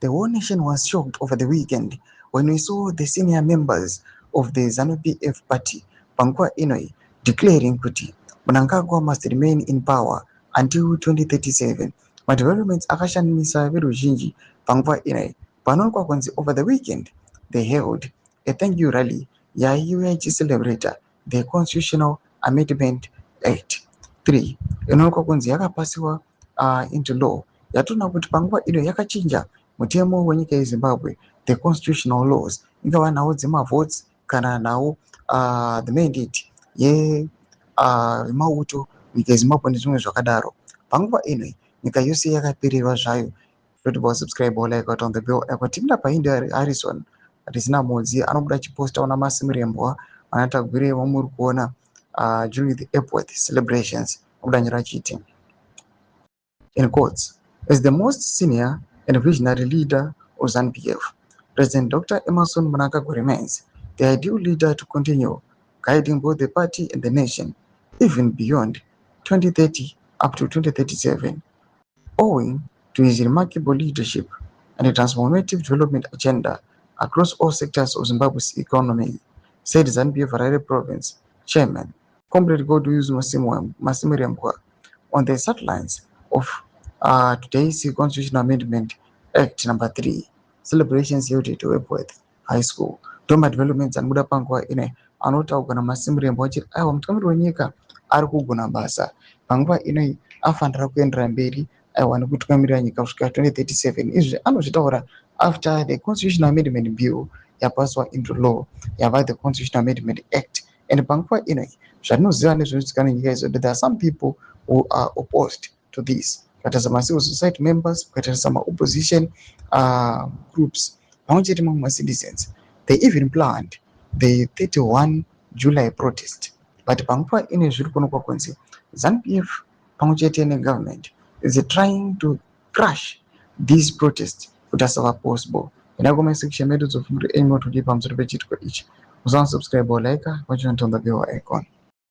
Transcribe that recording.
The whole nation was shocked over the weekend when we saw the senior members of the Zanu PF party, Pankhwa Inoi, declaring kuti mnangagwa must remain in power until 2037. Madevelopments akashamisa veruzhinji Pankhwa Inoi. Panoonekwa kunzi over the weekend they held a thank you rally yaiuya ichicelebrata the Constitutional Amendment Act 3 inoonekwa kunzi yakapasiwa into law. Yatoona kuti panguva ino yakachinja mutemo wenyika yeZimbabwe, the constitutional laws, ingava nawo dzemavotes kana nawo the mandate yemauto nyika yeZimbabwe nezvimwe zvakadaro. Panguva ino nyika yose yakapererwa zvayo. Totipa subscribe or like on the bell. Timina paindi Harrison risina mudzi anobuda chiposta una Masimirembwa anatagwire wamuri kuona during the airport celebrations obudanyira chiti in quotes. As the most senior and visionary leader of ZANU-PF, President Dr. Emmerson Mnangagwa remains the ideal leader to continue guiding both the party and the nation, even beyond 2030 up to 2037. Owing to his remarkable leadership and a transformative development agenda across all sectors of Zimbabwe's economy, said ZANU-PF Harare Province Chairman Comrade Masimirembwa on the sidelines of today's Constitutional Amendment Act number 3 celebrations held at Webworth High School. Toma developments and Buda Pankhwa ine anotaura Masimirembwa achiti aiwa mutungamiri wenyika ari kugona basa. Panguva ino afanira kuendera mberi aiwa nekutungamirira nyika kusvika 2037. Izvi anozvitaura after the Constitutional Amendment Bill yapaswa into law yava the Constitutional Amendment Act. And panguva ino zvatinoziva nezvinoitika nenyika izvo, there are some people who are opposed to this. But as civil society members, some opposition groups, citizens, they even planned the 31 July protest. But Pankhwa in ZANU-PF government is trying to crush these protests as far as possible. And I comment section methods of any more to give them to the page each. Subscribe or like, watch on the bell icon.